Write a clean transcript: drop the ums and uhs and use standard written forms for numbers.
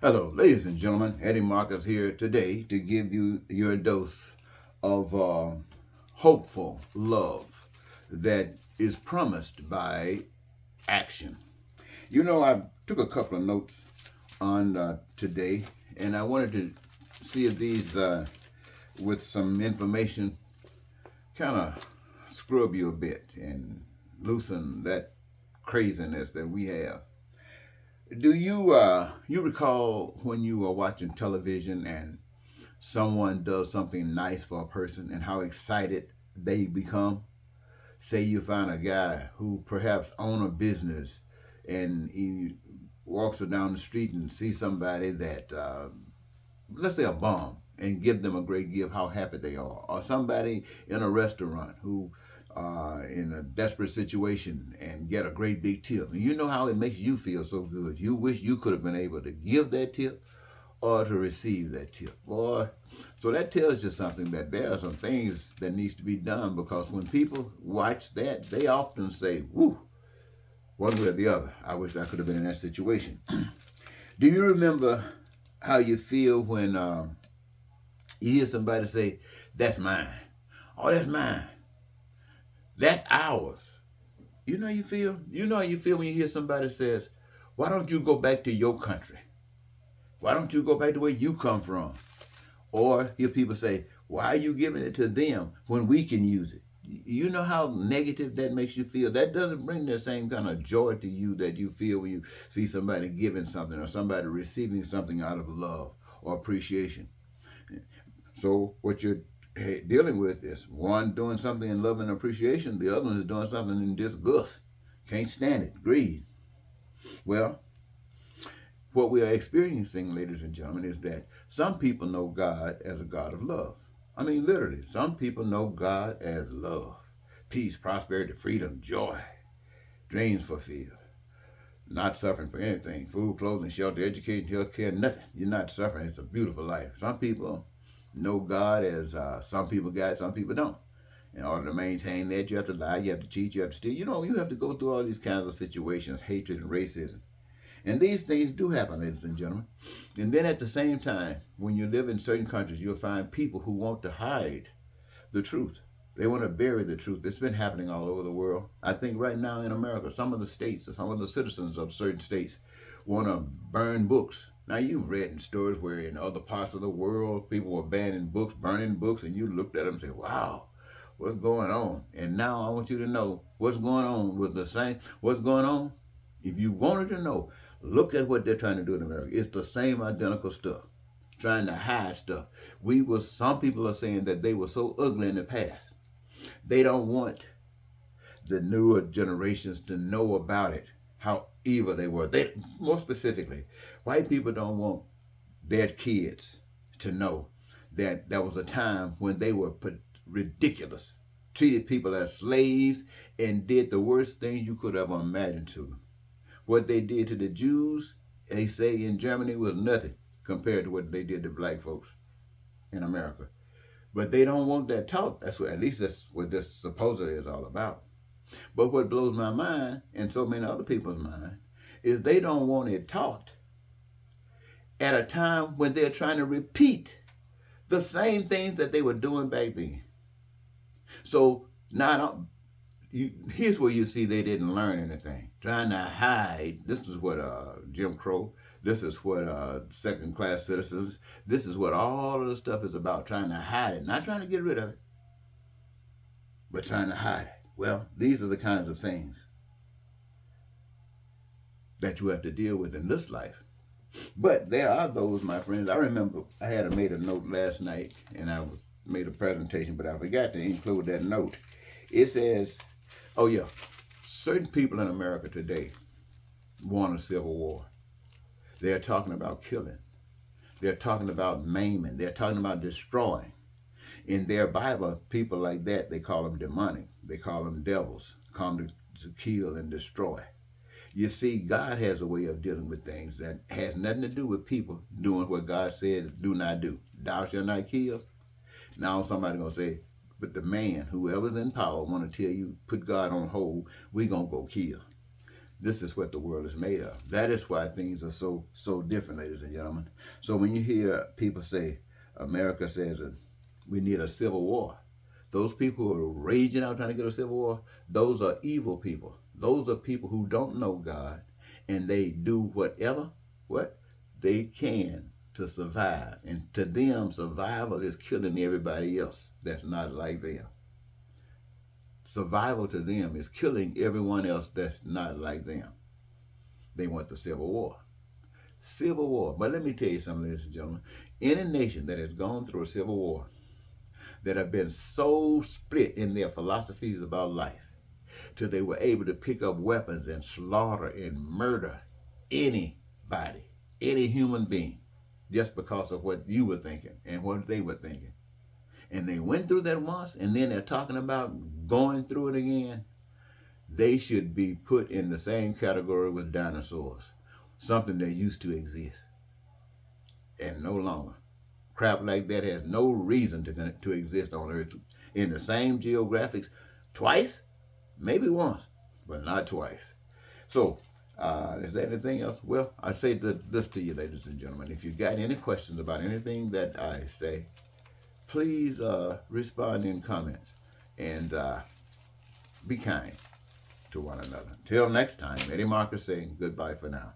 Hello, ladies and gentlemen. Eddie Marcus here today to give you your dose of hopeful love that is promised by action. I took a couple of notes on today, and I wanted to see if these, with some information, kind of scrub you a bit and loosen that craziness that we have. Do you recall when you were watching television and someone does something nice for a person and how excited they become? Say you find a guy who perhaps own a business and he walks down the street and sees somebody that, let's say a bum, and give them a great gift, how happy they are. Or somebody in a restaurant who in a desperate situation and get a great big tip. And you know how it makes you feel so good. You wish you could have been able to give that tip or to receive that tip. Boy, so that tells you something that there are some things that needs to be done because when people watch that, they often say, woo, one way or the other. I wish I could have been in that situation. Do you remember how you feel when you hear somebody say, that's mine? Oh, that's mine. That's ours. You know how you feel? You know how you feel when you hear somebody says, why don't you go back to your country? Why don't you go back to where you come from? Or hear people say, why are you giving it to them when we can use it? You know how negative that makes you feel? That doesn't bring the same kind of joy to you that you feel when you see somebody giving something or somebody receiving something out of love or appreciation. So what you're dealing with is one doing something in love and appreciation, the other one is doing something in disgust. Can't stand it, greed. Well, what we are experiencing, ladies and gentlemen, is that some people know God as a God of love. I mean, literally, some people know God as love, peace, prosperity, freedom, joy, dreams fulfilled, not suffering for anything, food, clothing, shelter, education, health care, nothing. You're not suffering. It's a beautiful life. Some people know God as some people got, some people don't. In order to maintain that, you have to lie, you have to cheat, you have to steal. You have to go through all these kinds of situations, hatred and racism. And these things do happen, ladies and gentlemen. And then at the same time, when you live in certain countries, you'll find people who want to hide the truth. They want to bury the truth. It's been happening all over the world. I think right now in America, some of the states or some of the citizens of certain states want to burn books. Now, you've read in stories where in other parts of the world, people were banning books, burning books, and you looked at them and said, wow, what's going on? And now I want you to know what's going on was the same. What's going on? If you wanted to know, look at what they're trying to do in America. It's the same identical stuff, trying to hide stuff. Some people are saying that they were so ugly in the past. They don't want the newer generations to know about it, how evil they were. More specifically, white people don't want their kids to know that there was a time when they were ridiculous, treated people as slaves, and did the worst things you could ever imagine to them. What they did to the Jews, they say in Germany, was nothing compared to what they did to black folks in America. But they don't want that taught. At least that's what this supposedly is all about. But what blows my mind, and so many other people's mind, is they don't want it taught at a time when they're trying to repeat the same things that they were doing back then. So now here's where you see they didn't learn anything. Trying to hide. This is what Jim Crow. This is what second class citizens. This is what all of the stuff is about. Trying to hide it. Not trying to get rid of it, but trying to hide it. Well, these are the kinds of things that you have to deal with in this life. But there are those, my friends. I remember I had made a note last night, and made a presentation, but I forgot to include that note. It says, oh yeah, certain people in America today want a civil war. They're talking about killing. They're talking about maiming. They're talking about destroying. In their Bible, people like that, they call them demonic. They call them devils, come to kill and destroy. You see, God has a way of dealing with things that has nothing to do with people doing what God said do not do. Thou shalt not kill. Now somebody going to say, but the man, whoever's in power, want to tell you, put God on hold, we going to go kill. This is what the world is made of. That is why things are so different, ladies and gentlemen. So when you hear people say, America says that we need a civil war, those people who are raging out trying to get a civil war, those are evil people. Those are people who don't know God, and they do whatever what they can to survive. And to them, survival is killing everybody else that's not like them. Survival to them is killing everyone else that's not like them. They want the civil war. Civil war. But let me tell you something, ladies and gentlemen. Any nation that has gone through a civil war, that have been so split in their philosophies about life, till they were able to pick up weapons and slaughter and murder anybody, any human being, just because of what you were thinking and what they were thinking. And they went through that once, and then they're talking about going through it again. They should be put in the same category with dinosaurs, something that used to exist and no longer. Crap like that has no reason to exist on Earth in the same geographics twice, maybe once, but not twice. So, is there anything else? Well, I say this to you, ladies and gentlemen. If you got any questions about anything that I say, please respond in comments and be kind to one another. Till next time, Eddie Marcus saying goodbye for now.